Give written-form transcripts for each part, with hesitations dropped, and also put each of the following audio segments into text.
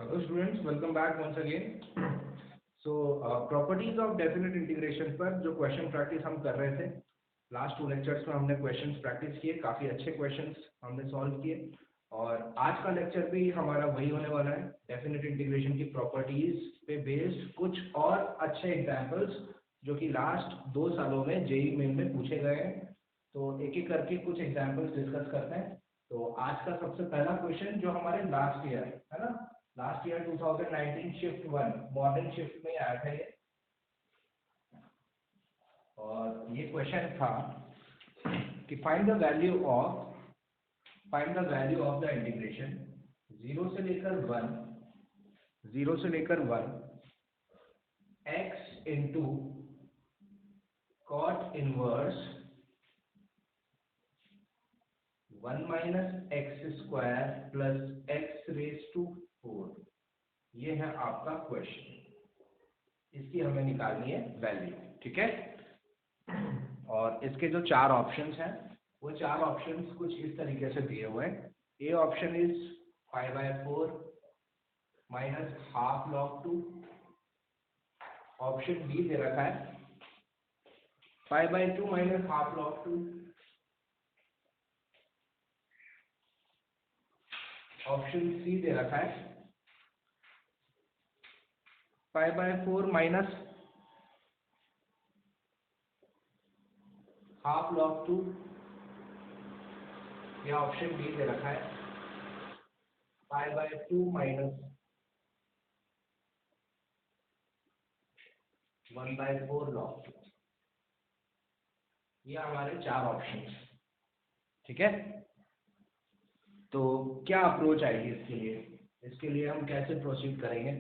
Hello students, welcome back once again. Properties of definite integration पर जो question practice हम कर रहे थे लास्ट 2 लेक्चर्स में हमने क्वेश्चंस प्रैक्टिस किए, काफ़ी अच्छे क्वेश्चंस हमने सॉल्व किए और आज का लेक्चर भी हमारा वही होने वाला है। डेफिनेट इंटीग्रेशन की प्रॉपर्टीज पे बेस्ड कुछ और अच्छे एग्जांपल्स जो कि लास्ट 2 सालों में जेईई मेन में पूछे गए हैं। तो एक एक करके कुछ एग्जांपल्स डिस्कस करते हैं। तो आज का सबसे पहला क्वेश्चन जो हमारे लास्ट ईयर है ना, last year 2019 shift 1 morning shift में आया था ये, और ये क्वेश्चन था कि find the value of the integration 0 से लेकर 1 x into cot inverse 1 minus x square plus x raise to 4। ये है आपका क्वेश्चन, इसकी हमें निकालनी है वैल्यू, ठीक है। और इसके जो 4 ऑप्शंस हैं वो 4 ऑप्शंस कुछ इस तरीके से दिए हुए हैं। A option is 5/4 minus half log 2। Option B दे रखा है 5/2 minus half log 2। Option C दे रखा है 5/4 माइनस हाफ लॉग 2, या ऑप्शन डी दे रखा है 5/2 माइनस 1/4 लॉग 2। ये हमारे 4 ऑप्शन, ठीक है। तो क्या अप्रोच आएगी इसके लिए हम कैसे प्रोसीड करेंगे।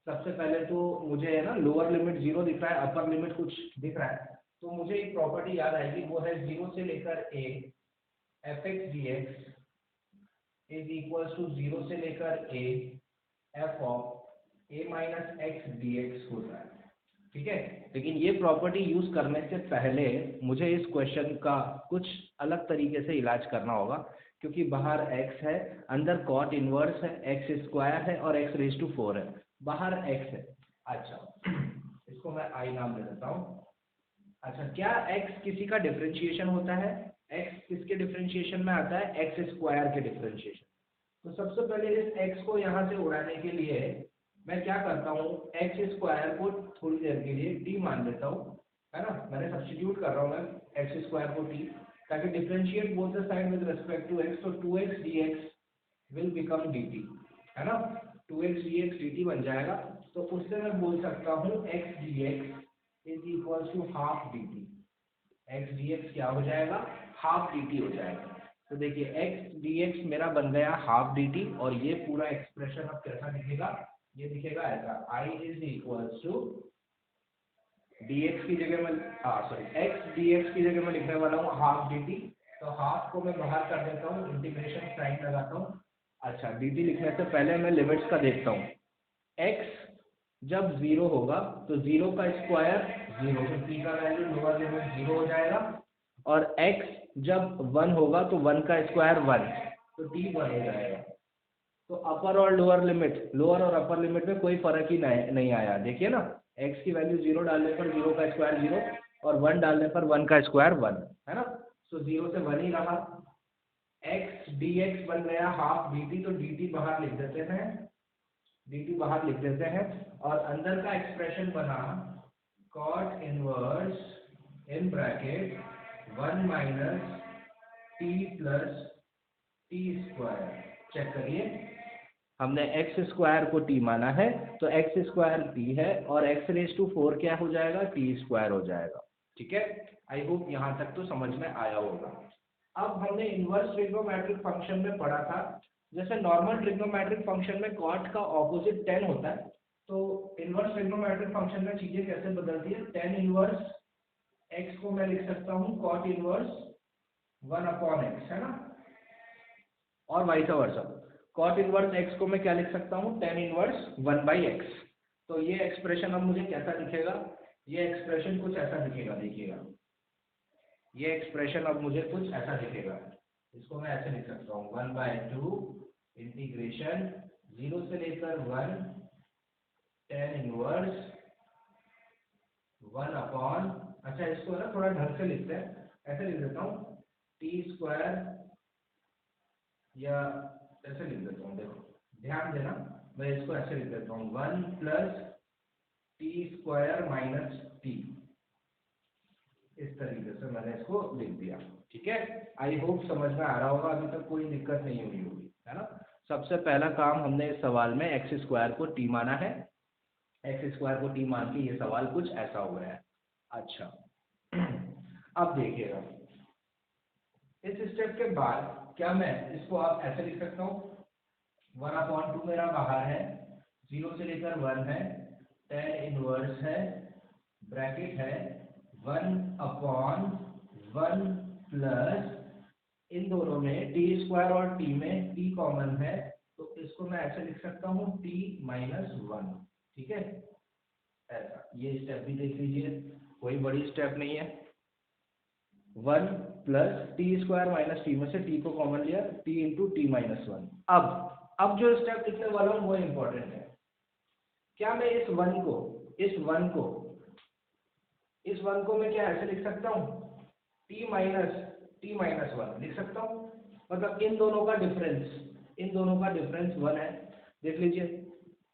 सबसे पहले तो मुझे है ना लोअर लिमिट 0 दिख रहा है, अपर लिमिट कुछ दिख रहा है, तो मुझे एक प्रॉपर्टी याद आएगी, वो है 0 से लेकर a fx dx is equals to 0 से लेकर a f of a minus x dx होता है, ठीक है। लेकिन ये प्रॉपर्टी यूज करने से पहले मुझे इस क्वेश्चन का कुछ अलग तरीके से इलाज करना होगा, क्योंकि बाहर x है, अंदर कॉट इनवर्स है, एक्स स्क्वायर है और x रेज टू 4 है, बाहर x है। अच्छा, इसको मैं i नाम दे देता हूँ। अच्छा, क्या x किसी का डिफरेंशिएशन होता है? x किसके डिफरेंशिएशन में आता है? एक्स स्क्वायर के डिफरेंशिएशन। तो सबसे पहले इस x को यहाँ से उड़ाने के लिए मैं क्या करता हूँ, एक्स स्क्वायर को थोड़ी देर के लिए t मान लेता हूँ, है ना। मैंने सब्स्टिट्यूट कर रहा हूँ मैं एक्स स्क्वायर को t, ताकि differentiate both the side with respect to x, तो 2x dx will become dt, है ना। 2x dx dt बन जाएगा। तो उससे मैं बोल सकता हूँ x dx is equal to half dt। x dx क्या हो जाएगा? हाफ dt हो जाएगा। तो देखिए x dx मेरा बन गया हाफ dt, और ये पूरा एक्सप्रेशन अब कैसा दिखेगा? ये दिखेगा ऐसा, i is equal to dx की जगह मैं x dx की जगह मैं लिखने वाला हूँ हाफ dt। तो हाफ को मैं बाहर कर देता हूँ, इंटीग्रेशन साइन लगाता हूँ। अच्छा, dt लिखने से पहले मैं लिमिट्स का देखता हूँ। x जब 0 होगा तो 0 का स्क्वायर 0, तो t का वैल्यू लोअर लिमिट 0 हो जाएगा, और x जब 1 होगा तो 1 का स्क्वायर 1, तो t 1 हो जाएगा। तो अपर और लोअर लिमिट, लोअर और अपर लिमिट में कोई फर्क ही नहीं आया। देखिए ना, x की वैल्यू 0 डालने पर 0 का स्क्वायर 0, और 1 डालने पर 1 का स्क्वायर 1, है ना। तो 0 से 1 ही रहा। x dx बन गया हाफ dt, तो dt बाहर लिख देते हैं, dt बाहर लिख देते हैं, और अंदर का एक्सप्रेशन बना cot inverse in bracket 1 minus t plus T square. Check करिए, हमने एक्स स्क्वायर को t माना है, तो एक्स स्क्वायर t है, और एक्स रेज टू 4 क्या हो जाएगा? t स्क्वायर हो जाएगा, ठीक है। आई होप यहाँ तक तो समझ में आया होगा। अब हमने इनवर्स ट्रिग्नोमेट्रिक फंक्शन में पढ़ा था, जैसे नॉर्मल ट्रिग्नोमेट्रिक फंक्शन में कॉट का ऑपोजिट tan होता है, तो इनवर्स ट्रिग्नोमेट्रिक फंक्शन में चीजें कैसे बदलती है। tan इनवर्स x को मैं लिख सकता हूँ कॉट इनवर्स 1/x, है ना, और vice versa. Cot inverse x को मैं क्या लिख सकता हूँ? tan inverse 1/x। तो ये एक्सप्रेशन अब मुझे कैसा दिखेगा? ये एक्सप्रेशन कुछ ऐसा दिखेगा, देखिएगा, ये एक्सप्रेशन अब मुझे कुछ ऐसा दिखेगा। इसको मैं ऐसे लिख सकता हूँ 1/2 इंटीग्रेशन 0 से लेकर 1 tan इनवर्स 1 अपॉन, अच्छा इसको ना थोड़ा ढंग से लिखते हैं, ऐसे लिख देता हूँ टी स्क्वायर, या ऐसे लिख देता हूँ, देखो ध्यान देना, मैं इसको ऐसे लिख देता हूँ 1 plus T square minus T, इस तरीके से मैंने इसको लिख दिया। ठीक है, आई होप समझ में आ रहा होगा, अभी तक कोई दिक्कत नहीं हुई होगी, है ना। सबसे पहला काम हमने इस सवाल में एक्स स्क्वायर को टी माना है, एक्स स्क्वायर को टी मान के ये सवाल कुछ ऐसा हो गया है। अच्छा अब देखिएगा, इस स्टेप के बाद क्या मैं इसको आप ऐसे लिख सकता हूँ, 1/2 मेरा बाहर है, 0 से लेकर 1 है, tan इनवर्स है, ब्रैकेट है 1/1 प्लस, इन दोनों में टी स्क्वायर और टी में टी कॉमन है, तो इसको मैं ऐसे लिख सकता हूँ टी माइनस 1। ठीक है, ऐसा, ये स्टेप भी देख लीजिए, कोई बड़ी स्टेप नहीं है। 1 plus T square minus T में से टी को कॉमन लिया, टी इंटू टी माइनस 1। अब जो स्टेप लिखने वाला हूँ वो इम्पोर्टेंट है। क्या मैं इस वन को मैं क्या ऐसे लिख सकता हूँ, टी माइनस 1 लिख सकता हूँ, मतलब इन दोनों का डिफरेंस 1 है, देख लीजिए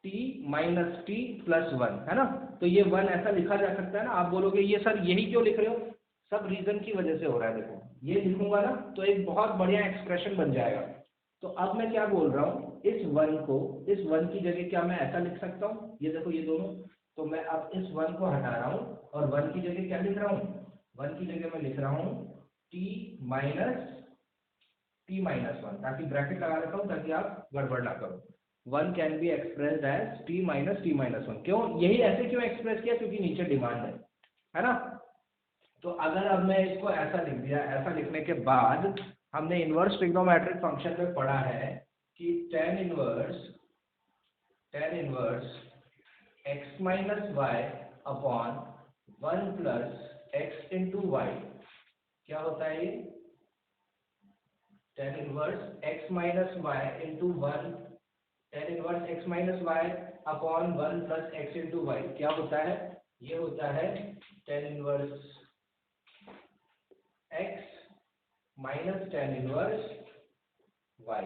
टी माइनस टी प्लस 1, है ना, तो ये 1 ऐसा लिखा जा सकता है ना। आप बोलोगे ये सर यही क्यों लिख रहे हो, सब रीजन की वजह से हो रहा है, देखो ये लिखूंगा ना तो एक बहुत बढ़िया एक्सप्रेशन बन जाएगा। तो अब मैं क्या बोल रहा हूँ, इस 1 की जगह क्या मैं ऐसा लिख सकता हूँ, ये देखो ये दोनों, तो मैं अब इस 1 को हटा रहा हूँ और 1 की जगह क्या लिख रहा हूँ, 1 की जगह मैं लिख रहा हूँ टी माइनस 1, ताकि ब्रैकेट लगा लेता हूँ ताकि आप गड़बड़ ना करो। 1 can be expressed as T minus 1। क्यों, यही ऐसे क्यों एक्सप्रेस किया, क्योंकि नीचे डिमांड है ना। तो अगर अब मैं इसको ऐसा लिख दिया, ऐसा लिखने के बाद हमने इनवर्स ट्रिग्नोमेट्रिक फंक्शन में पढ़ा है कि tan inverse x minus y upon 1 plus x into y, क्या होता है ये, tan inverse x minus y into 1, tan inverse x minus y upon 1 plus x into y क्या होता है, ये होता है tan inverse x minus tan inverse y,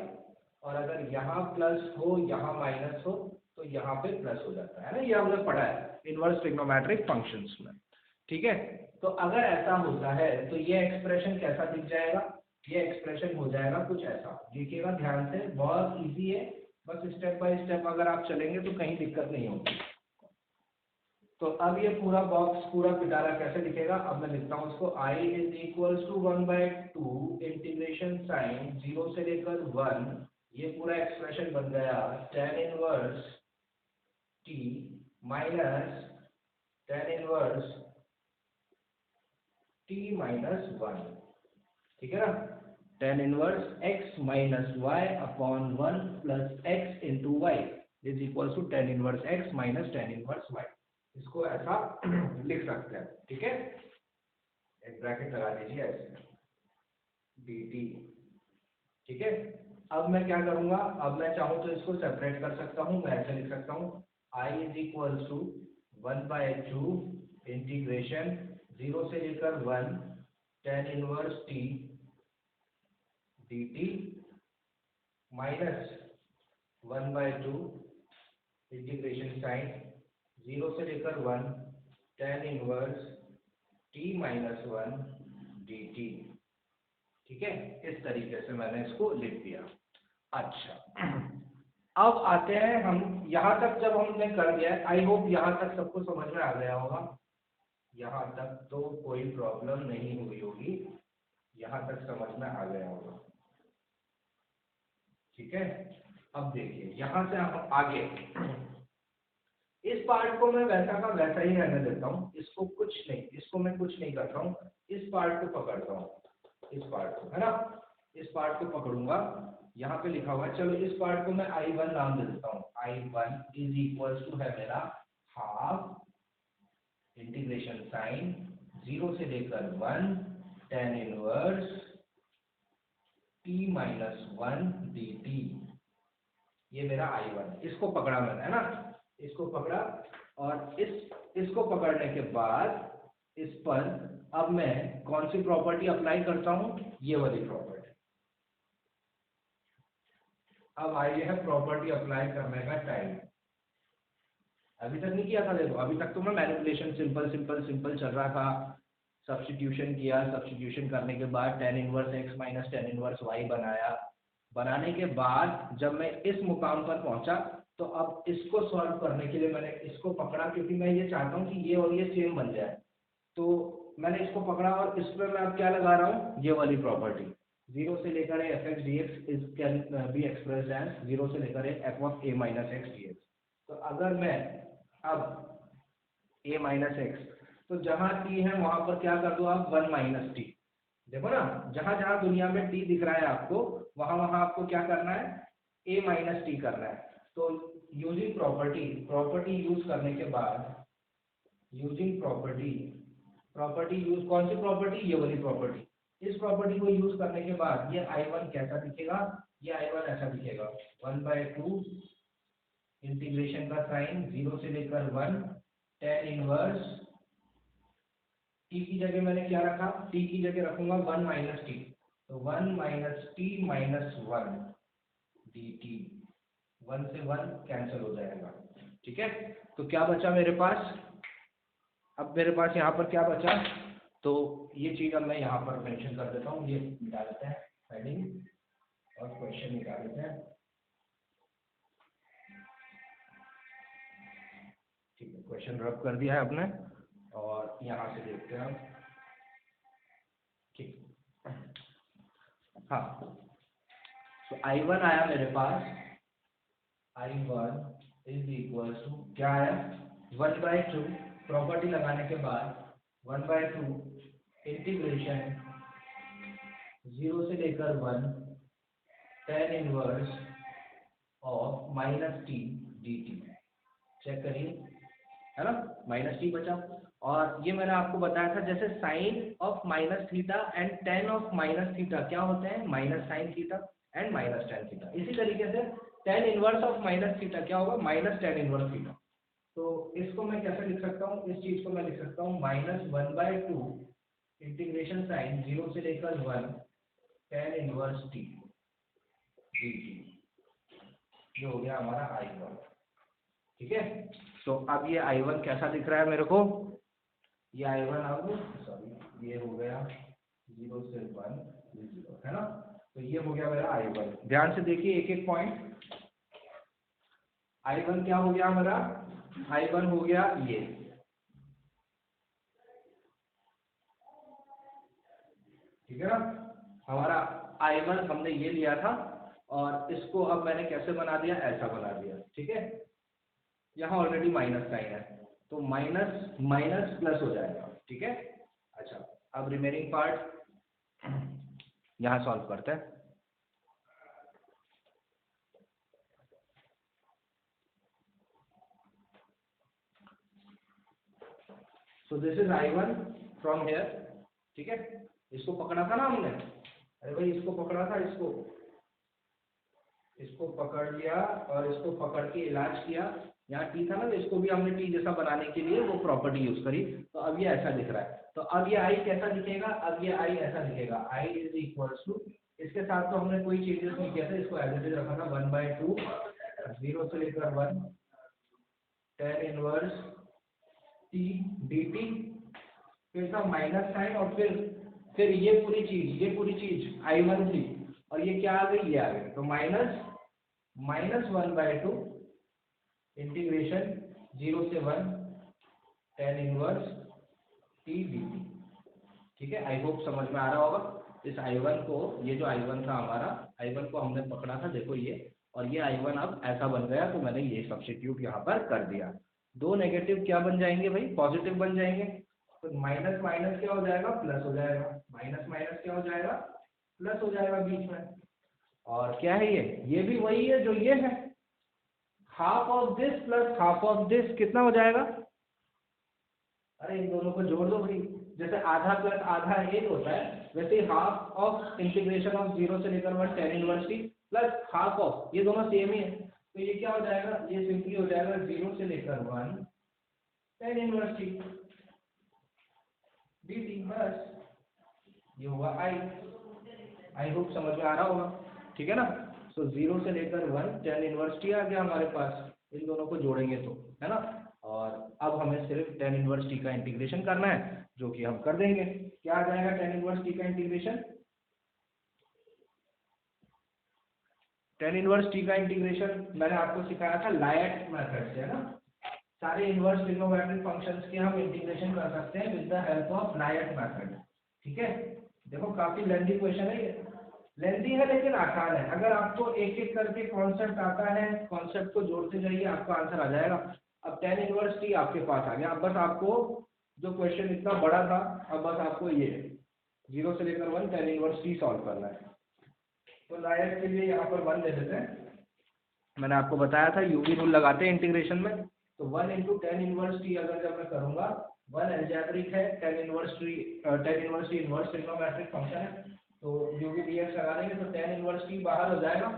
और अगर यहाँ प्लस हो यहाँ माइनस हो तो यहाँ पे प्लस हो जाता है ना, ये हमने पढ़ा है इनवर्स ट्रिग्नोमेट्रिक फंक्शंस में। ठीक है, तो अगर ऐसा होता है तो ये एक्सप्रेशन कैसा दिख जाएगा, ये एक्सप्रेशन हो जाएगा कुछ ऐसा, देखिएगा ध्यान से, बहुत इजी है, बस स्टेप बाय स्टेप अगर आप चलेंगे तो कहीं दिक्कत नहीं होगी। तो अब ये पूरा बॉक्स पूरा पिटारा कैसे दिखेगा, अब मैं लिखता हूँ इसको, i is equals to 1/2 integration sine 0 से लेकर 1, ये पूरा एक्सप्रेशन बन गया tan inverse t minus tan inverse t minus 1। ठीक है ना, tan inverse x minus y upon 1 plus x into y is equals to tan inverse x minus tan inverse y, इसको ऐसा लिख सकते हैं। ठीक है, एक ब्रैकेट लगा दीजिए ऐसे dt। ठीक है, अब मैं क्या करूंगा, अब मैं चाहूँ तो इसको सेपरेट कर सकता हूँ, मैं ऐसे लिख सकता हूँ i is equals to 1/2 integration 0 से लेकर 1 tan inverse t dt minus 1/2 integration sine 0 से लेकर 1 tan inverse t minus 1 dt। ठीक है, इस तरीके से मैंने इसको लिख दिया। अच्छा, अब आते हैं हम यहाँ तक, जब हमने कर दिया, आई होप यहाँ तक सबको समझ में आ गया होगा, यहाँ तक तो कोई प्रॉब्लम नहीं हुई होगी, यहाँ तक समझ में आ गया होगा। ठीक है, अब देखिए यहाँ से हम आगे, इस पार्ट को मैं वैसा का वैसा ही रहने देता हूँ, इसको मैं कुछ नहीं करता हूँ, इस पार्ट को पकड़ता हूँ, इस पार्ट को, है ना, इस पार्ट को पकड़ूंगा, यहाँ पे लिखा हुआ है, चलो इस पार्ट को मैं I1 नाम दे देता हूँ, I1 इज इक्वल्स टू है मेरा हाफ इंटीग्रेशन साइन 0 से लेकर 1 tan inverse t minus 1 dt, ये मेरा I1, इसको पकड़ा मैंने, है ना, इसको पकड़ा, और इसको पकड़ने के बाद इस पर अब मैं कौन सी प्रॉपर्टी अप्लाई करता हूँ, ये वाली प्रॉपर्टी। अब आई है प्रॉपर्टी अप्लाई करने का टाइम। अभी तक नहीं किया था, देखो अभी तक तो मैं मैनिपुलेशन सिंपल सिंपल सिंपल चल रहा था, सब्स्टिट्यूशन किया, सब्स्टिट्यूशन करने के बाद tan inverse x minus tan inverse y बनाया, बनाने के बाद जब मैं इस मुकाम पर पहुंचा तो अब इसको सॉल्व करने के लिए मैंने इसको पकड़ा, क्योंकि मैं ये चाहता हूँ कि ये और ये सेम बन जाए। तो मैंने इसको पकड़ा और इस पर मैं अब क्या लगा रहा हूँ, ये वाली प्रॉपर्टी, 0 से लेकर F X D X is can be express as 0 से लेकर F of A minus X D X. तो अगर मैं अब a माइनस एक्स, तो जहाँ t है वहां पर क्या कर दो आप, 1 माइनस टी। देखो ना, जहां जहां दुनिया में t दिख रहा है आपको, वहां वहां आपको क्या करना है, a माइनस टी करना है। तो यूजिंग प्रॉपर्टी यूज करने के बाद, यूजिंग प्रॉपर्टी यूज, कौन सी प्रॉपर्टी, ये वाली प्रॉपर्टी, इस प्रॉपर्टी को यूज करने के बाद ये I1 कैसा दिखेगा, ये I1 ऐसा दिखेगा, 1/2 इंटीग्रेशन का साइन 0 से लेकर 1 tan इनवर्स t की जगह मैंने क्या रखा, t की जगह रखूंगा 1 माइनस टी, तो 1 माइनस टी माइनस 1 dt, 1 से 1 कैंसिल हो जाएगा। ठीक है, तो क्या बचा मेरे पास, अब मेरे पास यहाँ पर क्या बचा, तो ये चीज अब मैं यहाँ पर मेंशन कर देता हूँ, ये मिटा देते हैं हेडिंग और क्वेश्चन निकाल देते हैं। ठीक है, क्वेश्चन रब कर दिया है आपने, और यहाँ से देखते हैं हम। ठीक, हाँ, तो I1 आया मेरे पास, I1 इज इक्वल टू क्या आया, 1/2, प्रॉपर्टी लगाने के बाद 1/2 इंटीग्रेशन 0 से लेकर 1 tan inverse of minus T dt। चेक करिए, है ना, माइनस टी बचा। और ये मैंने आपको बताया था, जैसे sine of minus theta and tan of minus theta क्या होते हैं, minus sine theta and minus tan theta. इसी तरीके से tan inverse of minus theta क्या होगा, माइनस टेन इनवर्स थीटा। तो इसको मैं कैसे लिख सकता हूँ, इस चीज को मैं लिख सकता हूँ -1/2 इंटीग्रेशन साइन 0 से लेकर 1 टेन इनवर्स टी dt, जो हो गया हमारा I1। ठीक है, तो अब ये I1 कैसा दिख रहा है मेरे को, ये I1 अब सॉरी ये हो गया 0 से 1 0, है ना, तो ये हो गया मेरा I1। ध्यान से देखिए एक एक पॉइंट, I1 क्या हो गया मेरा, I1 हो गया ये, ठीक है ना, हमारा I1 हमने ये लिया था, और इसको अब मैंने कैसे बना दिया, ऐसा बना दिया। ठीक है, यहाँ ऑलरेडी माइनस साइन है, तो माइनस माइनस प्लस हो जाएगा। ठीक है, अच्छा, अब रिमेनिंग पार्ट यहाँ सॉल्व करते हैं। So this is I1 from here. ठीक है, इसको पकड़ा था ना हमने, अरे भाई इसको पकड़ा था, इसको पकड़ लिया और इसको पकड़ के इलाज किया, यहाँ टी था ना, तो इसको भी हमने टी जैसा बनाने के लिए वो प्रॉपर्टी यूज करी, तो अब ये ऐसा दिख रहा है। तो अब ये आई कैसा दिखेगा, अब ये आई ऐसा दिखेगा, आई इज इक्वल टू, इसके साथ तो हमने कोई चेंजेस नहीं किया था, इसको एज इट इज रखा था 1/2 0 से लेकर 1 tan इनवर्स टी dt, फिर था माइनस साइन, और फिर ये पूरी चीज I1 थी, और ये क्या आ गई, ये आ गई, तो -1/2 इंटीग्रेशन 0 से 1 tan इनवर्स टी dt। ठीक है, आई होप समझ में आ रहा होगा। इस I1 को, ये जो I1 था हमारा, I1 को हमने पकड़ा था, देखो ये, और ये I1 अब ऐसा बन गया, तो मैंने ये सब्स्टिट्यूट यहाँ पर कर दिया। दो नेगेटिव क्या बन जाएंगे भाई, पॉजिटिव बन जाएंगे, तो माइनस माइनस क्या हो जाएगा, प्लस हो जाएगा, माइनस माइनस क्या हो जाएगा, प्लस हो जाएगा बीच में। और क्या है ये भी वही है जो ये है, half of this plus half of this कितना हो जाएगा, अरे इन दोनों को जोड़ दो भाई, जैसे आधा प्लस आधा एक होता है, वैसे हाफ ऑफ इंटीग्रेशन ऑफ 0 से लेकर 1 tan inverse T plus half of, ये दोनों सेम ही है, तो ये क्या हो जाएगा, ये सिंपली हो जाएगा 0 से लेकर 1 tan इनवर्स टी dt, बस ये हुआ आई होप समझ में आ रहा होगा, ठीक है ना। सो 0 से लेकर 1 tan इनवर्स टी आ गया हमारे पास, इन दोनों को जोड़ेंगे तो, है ना। और अब हमें सिर्फ tan इनवर्स टी का इंटीग्रेशन करना है, जो कि हम कर देंगे। क्या आ जाएगा tan इनवर्स टी का इंटीग्रेशन, tan इनवर्स टी का इंटीग्रेशन मैंने आपको सिखाया था लायट मेथड से, है ना। सारे इनवर्स ट्रिग्नोमेट्रिक फंक्शंस के हम इंटीग्रेशन कर सकते हैं with the help of light method, ठीक है। देखो काफी लेंथी क्वेश्चन है ये, लेंथी है लेकिन आसान है। अगर आपको एक एक करके कॉन्सेप्ट आता है, कॉन्सेप्ट को जोड़ते जाइए, आपका आंसर आ जाएगा। अब tan इनवर्स टी आपके पास आ गया, अब बस आपको जो क्वेश्चन इतना बड़ा था, अब बस आपको ये 0 से लेकर 1 tan इनवर्स टी सॉल्व करना है। तो लायट के लिए यहाँ पर 1 ले लेते हैं, मैंने आपको बताया था यूवी रूल लगाते हैं इंटीग्रेशन में। तो 1 इंटू tan इनवर्स टी अगर जब मैं करूंगा, 1 एल्जेब्रिक है, tan inverse T inverse trigonometric function है, तो यूवी डीएक्स लगा देंगे तो tan इनवर्स टी बाहर हो जाएगा,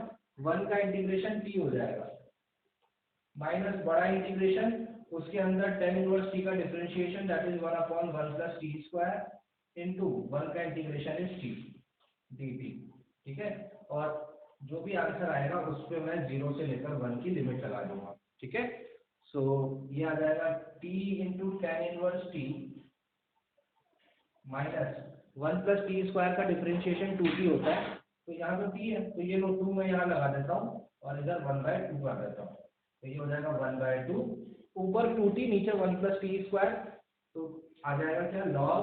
1 का इंटीग्रेशन टी हो जाएगा, माइनस बड़ा इंटीग्रेशन, उसके अंदर tan इनवर्स टी का differentiation that is 1/1 plus T square into 1 का इंटीग्रेशन इज टी dt, ठीक है। और जो भी आंसर आएगा उस पे मैं 0 से लेकर 1 की लिमिट लगा दूंगा, ठीक है। सो ये आ जाएगा t into tan inverse T minus 1 plus T square का डिफरेंशिएशन 2t होता है, तो यहाँ तो t है, तो ये लो 2 मैं यहाँ लगा देता हूँ और इधर 1/2 कर देता हूँ, तो ये हो जाएगा 1/2, ऊपर 2t नीचे 1 प्लस टी स्क्वायर, तो आ जाएगा क्या log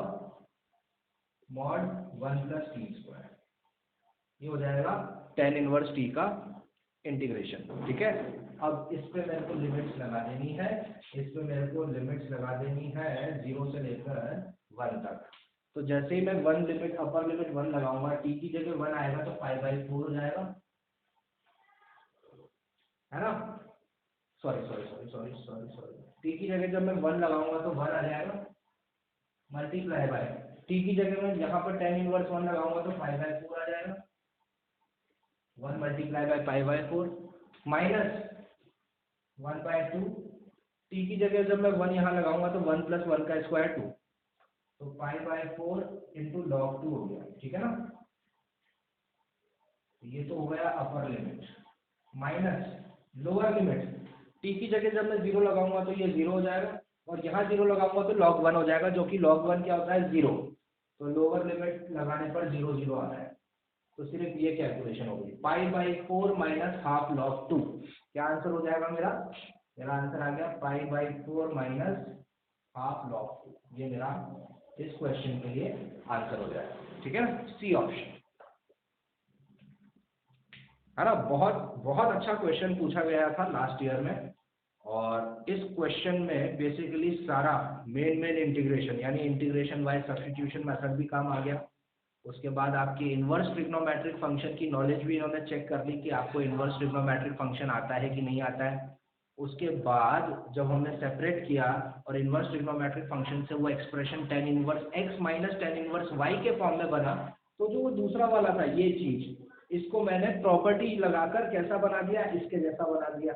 mod 1 plus T square, ये हो जाएगा tan इनवर्स टी का इंटीग्रेशन, ठीक है। अब इस पे मेरे को लिमिट्स लगा देनी है, इस पे मेरे को लिमिट्स लगा देनी है 0 से लेकर 1 तक। तो जैसे ही मैं 1 लिमिट अपर लिमिट 1 लगाऊंगा, t की जगह 1 आएगा तो 5/4 हो जाएगा, है ना। सॉरी t की जगह जब मैं 1 लगाऊंगा तो 1 आ जाएगा, मल्टीप्लाई बाय t की जगह मैं यहाँ पर tan इनवर्स 1 लगाऊंगा तो 5/4 आ जाएगा, 1 मल्टीप्लाई बाय 5/4 माइनस 1/2, t की जगह जब मैं 1 यहाँ लगाऊंगा तो 1 प्लस 1 का स्क्वायर 2, तो 5/4 इंटू लॉग 2 हो गया, ठीक है ना। ये तो हो गया upper limit, minus lower limit, t की जगह जब मैं 0 लगाऊंगा तो ये 0 हो जाएगा, और यहाँ 0 लगाऊंगा तो log 1 हो जाएगा, जो कि log 1 क्या होता है 0, तो लोअर लिमिट लगाने पर 0 0 आता है, तो सिर्फ ये कैलकुलेशन होगी 5/4 माइनस हाफ log 2, क्या आंसर हो जाएगा मेरा आंसर आ गया 5/4 माइनस हाफ log 2, ये मेरा इस क्वेश्चन के लिए आंसर हो जाएगा, ठीक है ना, सी ऑप्शन, है ना। बहुत अच्छा क्वेश्चन पूछा गया था लास्ट ईयर में, और इस क्वेश्चन में बेसिकली सारा मेन इंटीग्रेशन यानी इंटीग्रेशन बाय सब्स्टिट्यूशन मेथड भी काम आ गया। उसके बाद आपकी इनवर्स ट्रिग्नोमेट्रिक फंक्शन की नॉलेज भी इन्होंने चेक कर ली कि आपको इनवर्स ट्रिग्नोमेट्रिक फंक्शन आता है कि नहीं आता है। उसके बाद जब हमने सेपरेट किया और इनवर्स ट्रिग्नोमेट्रिक फंक्शन से वो expression tan inverse x minus tan inverse y के फॉर्म में बना, तो जो वो दूसरा वाला था ये चीज, इसको मैंने प्रॉपर्टी लगाकर कैसा बना दिया, इसके जैसा बना दिया,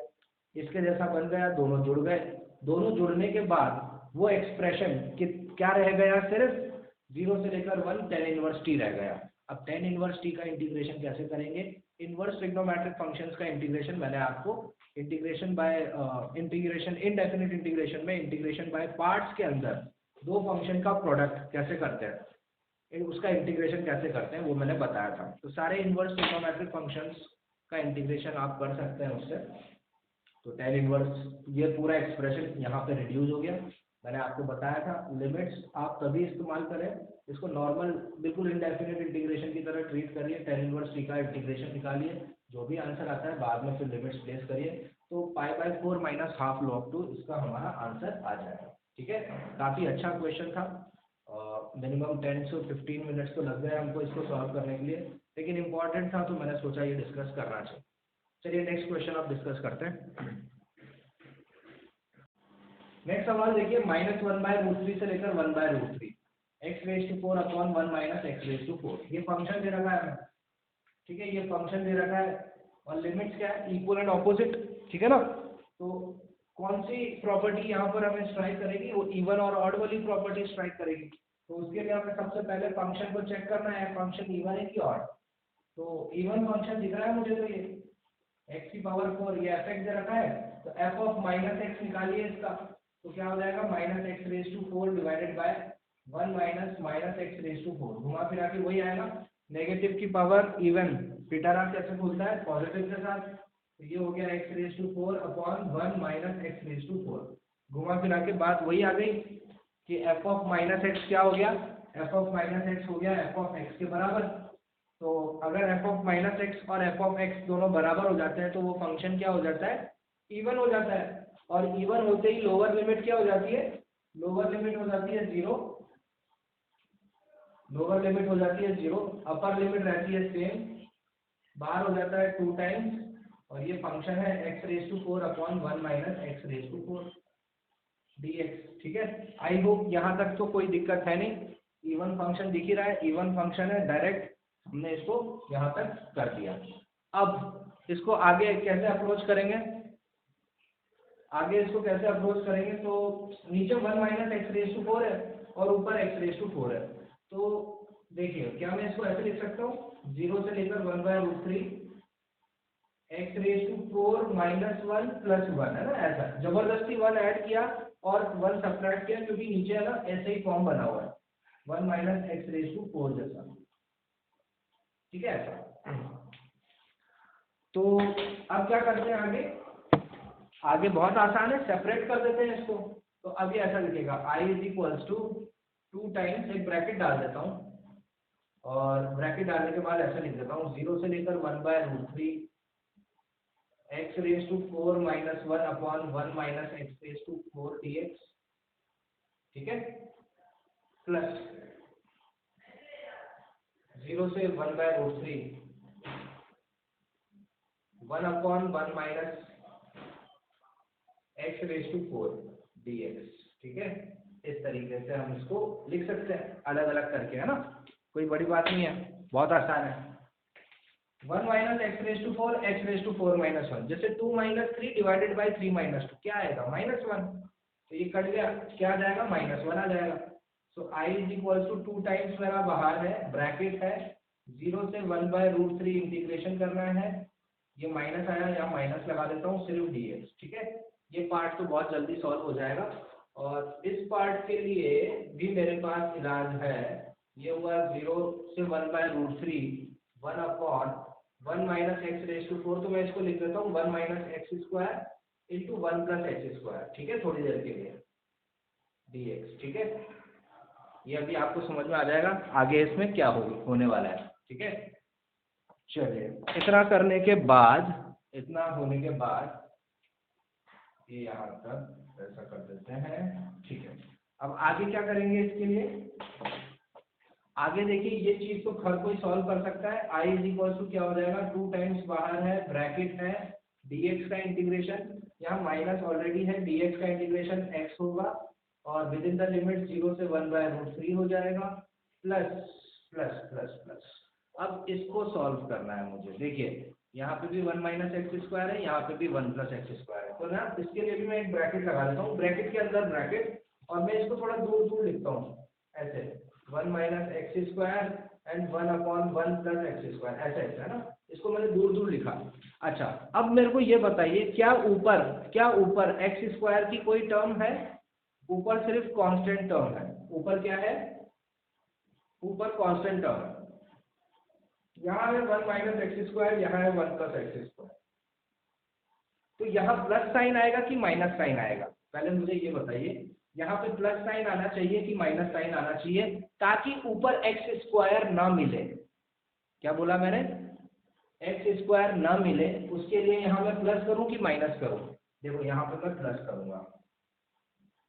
इसके जैसा बन गया, दोनों जुड़ गए। दोनों जुड़ने के बाद वो एक्सप्रेशन क्या रह गया, सिर्फ 0 से लेकर 1 tan इनवर्स टी रह गया। अब tan इनवर्स टी का इंटीग्रेशन कैसे करेंगे, इनवर्स ट्रिग्नोमेट्रिक फंक्शंस का इंटीग्रेशन मैंने आपको integration by integration indefinite integration में इंटीग्रेशन बाय पार्ट्स के अंदर दो फंक्शन का प्रोडक्ट कैसे करते हैं, उसका इंटीग्रेशन कैसे करते हैं वो मैंने बताया था। तो सारे इनवर्स ट्रिग्नोमेट्रिक फंक्शंस का इंटीग्रेशन आप कर सकते हैं उससे। तो tan इनवर्स ये पूरा एक्सप्रेशन यहाँ पे रिड्यूस हो गया। मैंने आपको बताया था लिमिट्स आप तभी इस्तेमाल करें, इसको नॉर्मल बिल्कुल इनडेफिनिट इंटीग्रेशन की तरह ट्रीट करिए, tan इनवर्स टी का इंटीग्रेशन निकालिए, जो भी आंसर आता है बाद में फिर लिमिट्स प्लेस करिए, तो 5/4 माइनस हाफ log 2 इसका हमारा आंसर आ जाएगा, ठीक है। काफ़ी अच्छा क्वेश्चन था, मिनिमम 10 से 15 मिनट्स तो लग गए हमको इसको सॉल्व करने के लिए, लेकिन इंपॉर्टेंट था तो मैंने सोचा ये डिस्कस करना चाहिए। चलिए नेक्स्ट क्वेश्चन आप डिस्कस करते हैं। नेक्स्ट सवाल देखिए, -1/√3 से लेकर 1/√3 x⁴ अपॉन 1 माइनस x⁴, ये फंक्शन दे रखा है, ठीक है, ये फंक्शन दे रखा है और लिमिट्स क्या है, इक्वल एंड ऑपोजिट। ठीक है ना। तो कौन सी प्रॉपर्टी यहाँ पर हमें स्ट्राइक करेगी, वो इवन और ऑड वाली प्रॉपर्टी स्ट्राइक करेगी। तो उसके लिए हमें सबसे पहले फंक्शन को चेक करना है, फंक्शन इवन है कि ऑड। तो इवन फंक्शन दिख रहा है मुझे, तो ये x की पावर 4 ये f दे रखा है, तो f ऑफ माइनस एक्स निकालिए इसका, तो क्या हो जाएगा minus x raise to 4 divided by 1 minus minus x raise to 4, घुमा फिरा के वही आएगा। नेगेटिव की पावर इवन पिटारा कैसे खुलता है, पॉजिटिव के साथ, तो ये हो गया x raise to 4 upon 1 minus x raise to 4, घुमा फिरा के बात वही आ गई कि f ऑफ माइनस एक्स क्या हो गया, f ऑफ माइनस एक्स हो गया f ऑफ x के बराबर। तो अगर f ऑफ माइनस एक्स और f ऑफ x दोनों बराबर हो जाते हैं तो वो फंक्शन क्या हो जाता है, इवन हो जाता है। और इवन होते ही लोअर लिमिट क्या हो जाती है, लोअर लिमिट हो जाती है 0, लोअर लिमिट हो जाती है 0, अपर लिमिट रहती है सेम, बाहर हो जाता है 2 टाइम्स, और ये फंक्शन है x raise to 4 upon 1 minus x raise to 4 dx। ठीक है, आई होप यहाँ तक तो कोई दिक्कत है नहीं, इवन फंक्शन दिख ही रहा है, इवन फंक्शन है, डायरेक्ट हमने इसको यहाँ तक कर दिया। अब इसको आगे कैसे अप्रोच करेंगे, आगे इसको कैसे अप्रोच करेंगे, तो नीचे 1 माइनस एक्स रेज टू 4 है और ऊपर एक्स रेज टू 4 है। तो देखिए क्या मैं इसको ऐसे लिख सकता हूँ, 0 से लेकर 1/√3 x raise to 4 minus 1 plus 1, है ना, ऐसा जबरदस्ती 1 ऐड किया और 1 सब्ट्रैक्ट किया, क्योंकि नीचे है ना ऐसे ही फॉर्म बना हुआ है 1 माइनस एक्स रेज टू 4 जैसा, ठीक है ऐसा। तो अब क्या करते हैं आगे, आगे बहुत आसान है, सेपरेट कर देते हैं इसको। तो अब ये ऐसा लिखेगा i is equals to 2 times, एक ब्रैकेट डाल देता हूँ, और ब्रैकेट डालने के बाद ऐसा लिख देता हूँ 0 से लेकर 1/√3 x raise to 4 minus 1 upon 1 minus x raise to 4 dx, ठीक है, प्लस 0 से 1/√3 1 upon 1 minus x raise to 4 dx, ठीक है। इस तरीके से हम इसको लिख सकते हैं अलग अलग करके, है ना, कोई बड़ी बात नहीं है, बहुत आसान है। 1 minus x raise to 4 x raise to 4 minus 1, जैसे 2 माइनस 3 डिवाइडेड बाई 3 माइनस 2 क्या आएगा -1, तो ये कट गया, क्या आ जाएगा -1 आ जाएगा। So i is equal to 2 times, मेरा बाहर है ब्रैकेट है, 0 से 1/√3 इंटीग्रेशन करना है, ये माइनस आया, यहाँ माइनस लगा देता हूँ सिर्फ dx, ठीक है। ये पार्ट तो बहुत जल्दी सॉल्व हो जाएगा, और इस पार्ट के लिए भी मेरे पास इलाज है। ये हुआ 0 से 1/√3 1 upon 1 minus x raise to 4, तो मैं इसको लिख देता हूँ 1 minus x square into 1 plus x square, ठीक है, थोड़ी देर के लिए dx, ठीक है। ये अभी आपको समझ में आ जाएगा आगे इसमें क्या होने वाला है, ठीक है। चलिए, इतना करने के बाद, इतना होने के बाद ये यहाँ तक ऐसा कर देते हैं, ठीक है। अब आगे क्या करेंगे इसके लिए, आगे देखिए ये चीज तो हर कोई सॉल्व कर सकता है। i इज इक्वल टू क्या हो जाएगा, 2 टाइम्स बाहर है ब्रैकेट है, dx का इंटीग्रेशन, यहाँ माइनस ऑलरेडी है, dx का इंटीग्रेशन x होगा, और विद इन द लिमिट 0 से 1/√3 हो जाएगा, प्लस प्लस प्लस प्लस। अब इसको सॉल्व करना है मुझे, देखिए यहाँ पे भी 1 माइनस एक्स स्क्वायर है, यहाँ पे भी 1 प्लस एक्स स्क्वायर है, तो ना इसके लिए भी मैं एक ब्रैकेट लगा देता हूँ, ब्रैकेट के अंदर ब्रैकेट, और मैं इसको थोड़ा दूर दूर लिखता हूँ ऐसे, 1 minus x square and 1 upon 1 plus x square, ऐसा ऐसा, है ना, इसको मैंने दूर दूर लिखा। अच्छा, अब मेरे को ये बताइए, क्या ऊपर एक्स स्क्वायर की कोई टर्म है, ऊपर सिर्फ कांस्टेंट टर्म है, ऊपर क्या है, ऊपर कांस्टेंट टर्म है, यहाँ है 1 माइनस एक्स स्क्वायर, यहाँ है 1 प्लस एक्स स्क्वायर, तो यहाँ प्लस साइन आएगा कि माइनस साइन आएगा, पहले मुझे ये बताइए, यहाँ पे प्लस साइन आना चाहिए कि माइनस साइन आना चाहिए, ताकि ऊपर एक्स स्क्वायर ना मिले। क्या बोला मैंने, एक्स स्क्वायर ना मिले, उसके लिए यहाँ मैं प्लस करूँ कि माइनस करूँ, देखो यहाँ पे मैं प्लस करूँगा,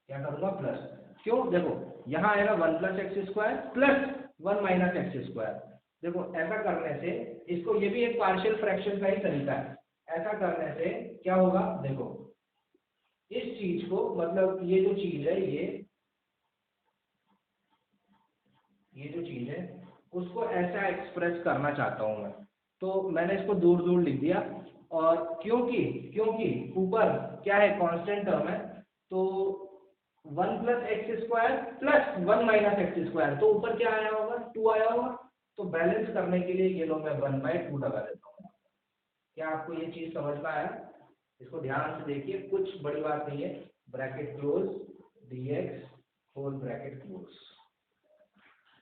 क्या करूँगा, प्लस, क्यों, देखो यहाँ आएगा 1 plus x square plus 1 minus x square, देखो ऐसा करने से, इसको, ये भी एक पार्शियल फ्रैक्शन का ही तरीका है, ऐसा करने से क्या होगा, देखो इस चीज को, मतलब ये जो चीज है, ये जो चीज है उसको ऐसा एक्सप्रेस करना चाहता हूं मैं, तो मैंने इसको दूर दूर लिख दिया, और क्योंकि ऊपर क्या है, कांस्टेंट टर्म है, तो 1 + x² + 1 - x², तो ऊपर क्या आया होगा, 2 आया होगा। तो बैलेंस करने के लिए ये लो मैं 1/2 लगा देता हूँ। क्या आपको ये चीज समझ में आया? इसको ध्यान से देखिए, कुछ बड़ी बात नहीं है। Bracket close, dx whole bracket close.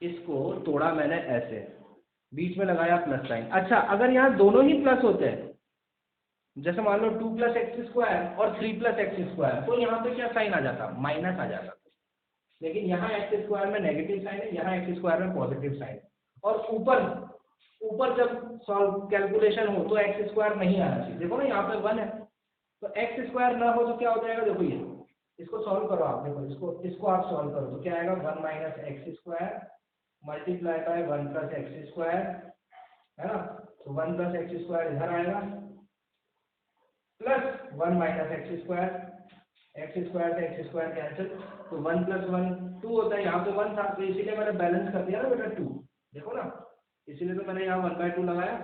इसको तोड़ा मैंने ऐसे, बीच में लगाया प्लस साइन। अच्छा, अगर यहाँ दोनों ही प्लस होते हैं, जैसे मान लो 2 + x² और 3 + x², तो यहाँ पे क्या साइन आ जाता, माइनस आ जाता। लेकिन यहाँ x² में नेगेटिव साइन है, यहाँ x² में पॉजिटिव साइन है। और ऊपर जब सॉल्व कैलकुलेशन हो तो x² नहीं आना चाहिए। देखो ना यहाँ पे 1 है, तो x² ना हो तो क्या हो जाएगा, देखो ये, इसको सॉल्व करो आप, देखो इसको आप सॉल्व करो तो क्या आएगा, 1 - x² मल्टीप्लाई बाय 1 + x², है ना। तो 1 + x² इधर आएगा, प्लस 1 - x², x² से x² कैंसिल, तो 1 + 1 2 होता है। यहाँ पे 1 था, तो इसीलिए मैंने बैलेंस कर दिया ना बेटा 2, देखो ना, इसीलिए तो मैंने यहाँ 1/2 लगाया।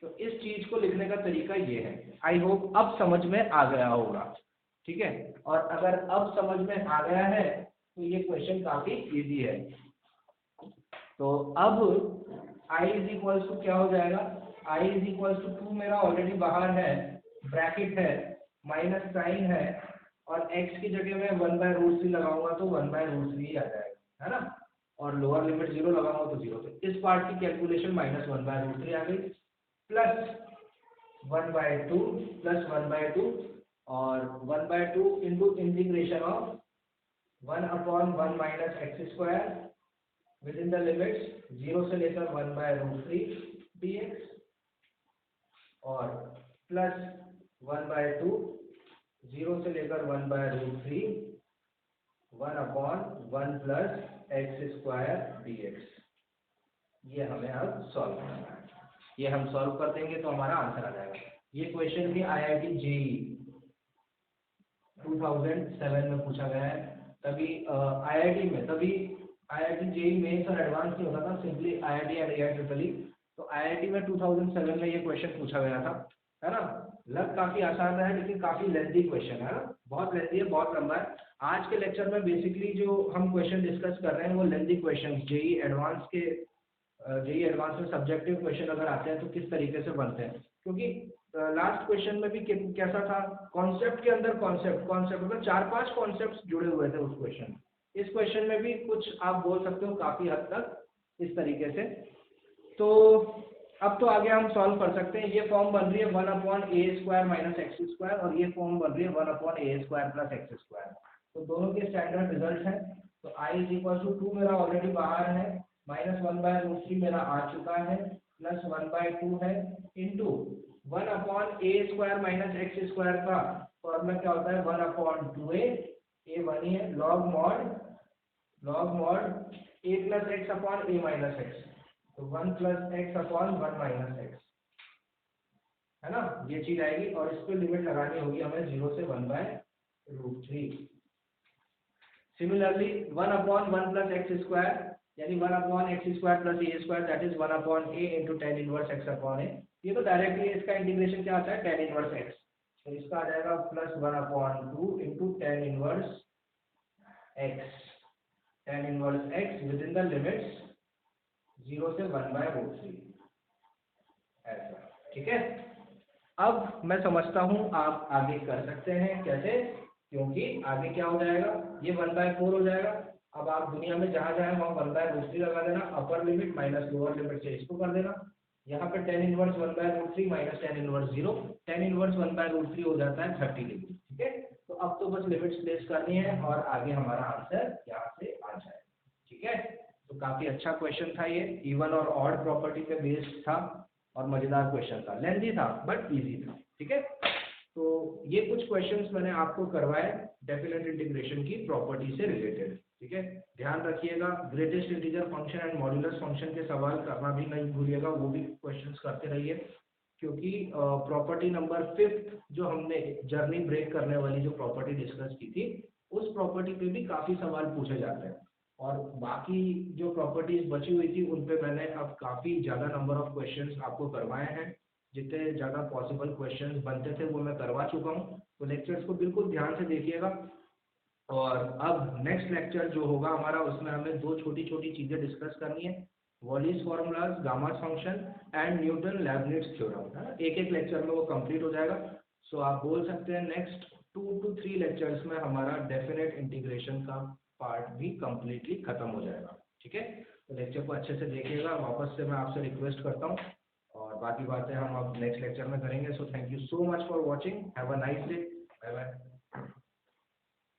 तो इस चीज को लिखने का तरीका ये है। आई होप अब समझ में आ गया होगा, ठीक है। और अगर अब समझ में आ गया है तो ये क्वेश्चन काफी इजी है। तो अब i = क्या हो जाएगा, i = 2 मेरा ऑलरेडी बाहर है, ब्रैकेट है, माइनस साइन है, और x की जगह में 1/√3 लगाऊंगा तो 1/√3 ही आ जाएगा, है ना। और लोअर लिमिट 0 लगाऊंगा तो 0। तो इस पार्ट की कैलकुलेशन -1/√3 आ गई, प्लस 1/2 प्लस 1/2, और 1/2 into integration of 1/1 - x² with in the limits 0 से लेकर 1/√3 dx, और प्लस 1/2 0 से लेकर 1/√3 1/1 + x² dx। ये हमें अब सॉल्व करना है। ये हम सॉल्व कर देंगे तो हमारा आंसर आ जाएगा। ये क्वेश्चन भी IIT JEE 2007 में पूछा गया है। तभी IIT JEE मेंस और एडवांस नहीं होता था, सिंपली IIT एंड AIEEE। तो IIT में 2007 में ये क्वेश्चन पूछा गया था, है ना। लग काफी आसान रहा है, लेकिन काफी लेंथी क्वेश्चन है ना, बहुत लेंथी है, बहुत लंबा है। आज के लेक्चर में बेसिकली जो हम क्वेश्चन डिस्कस कर रहे हैं वो लेंथी क्वेश्चन, जेईई एडवांस में सब्जेक्टिव क्वेश्चन अगर आते हैं तो किस तरीके से बनते हैं। क्योंकि लास्ट क्वेश्चन में भी कैसा था, कॉन्सेप्ट के अंदर कॉन्सेप्ट मतलब 4-5 कॉन्सेप्ट जुड़े हुए थे उस क्वेश्चन। इस क्वेश्चन में भी कुछ आप बोल सकते हो काफी हद तक इस तरीके से। तो अब तो आगे हम सॉल्व कर सकते हैं। ये फॉर्म बन रही है 1/a² - x², और ये फॉर्म बन रही है 1/a² + x²। तो दोनों के स्टैंडर्ड रिजल्ट है। तो i = 2 मेरा ऑलरेडी बाहर है, -1/√3 मेरा आ चुका है, प्लस 1/2 है, इंटू 1/a² - x² का फॉर्मूला क्या होता है, 1/2a, a 1 ही है, log mod a + x/a - x, तो 1 + x/1 - x, है ना, ये चीज आएगी। और इस पे लिमिट लगानी होगी हमें 0 से 1/√3। सिमिलरली 1/1 + x², यानी 1/x² + a², that is 1/a × tan 1 x/a। ये तो डायरेक्टली इसका इंटीग्रेशन क्या आता है, tan 1 x, तो इसका आ जाएगा plus 1/2 × tan 1 x, tan 1 x with in the limits 0 से 1/√3, ऐसा, ठीक है। अब मैं समझता हूं आप आगे कर सकते हैं, कैसे, क्योंकि आगे क्या हो जाएगा, ये 1/4 हो जाएगा। अब आप दुनिया में जहां जाए वहां 1/√3 लगा देना, upper limit minus lower limit से इसको कर देना। यहाँ पे tan 1 1/√3 माइनस tan 1 0, tan 1 1/√3 हो जाता है 30 डिग्री, ठीक है। तो अब तो बस लिमिट्स प्लेस करनी है और आगे हमारा आंसर यहाँ से आ जाए, ठीक है। तो काफी अच्छा क्वेश्चन था ये, इवन और ऑड प्रॉपर्टी पे बेस्ड था और मजेदार क्वेश्चन था, लेंथी था बट इजी था, ठीक है। तो ये कुछ क्वेश्चंस मैंने आपको करवाए डेफिनेट इंटीग्रेशन की प्रॉपर्टी से रिलेटेड, ठीक है। ध्यान रखिएगा, greatest integer function and modulus function के सवाल करना भी नहीं भूलिएगा, वो भी क्वेश्चंस करते रहिए। क्योंकि प्रॉपर्टी नंबर 5 जो हमने जर्नी ब्रेक करने वाली जो प्रॉपर्टी डिस्कस की थी, उस प्रॉपर्टी पे भी काफी सवाल पूछे जाते हैं। और बाकी जो प्रॉपर्टीज बची हुई थी उन पे मैंने अब काफी ज्यादा नंबर ऑफ क्वेश्चंस आपको करवाए हैं। जितने ज़्यादा पॉसिबल क्वेश्चंस बनते थे वो मैं करवा चुका हूँ। तो लेक्चर्स को बिल्कुल ध्यान से देखिएगा। और अब नेक्स्ट लेक्चर जो होगा हमारा, उसमें हमें दो छोटी छोटी चीज़ें डिस्कस करनी है, Wallis formulas, gamma function and Newton Leibniz theorem, है ना। एक एक लेक्चर में वो कंप्लीट हो जाएगा। सो आप बोल सकते हैं नेक्स्ट 2 to 3 लेक्चर्स में हमारा डेफिनेट इंटीग्रेशन का पार्ट भी कम्प्लीटली खत्म हो जाएगा। ठीक है, तो लेक्चर को अच्छे से देखिएगा, वापस से मैं आपसे रिक्वेस्ट करता हूँ, और बाकी बातें हम अब नेक्स्ट लेक्चर में करेंगे। So thank you so much for watching, have a nice day, bye bye.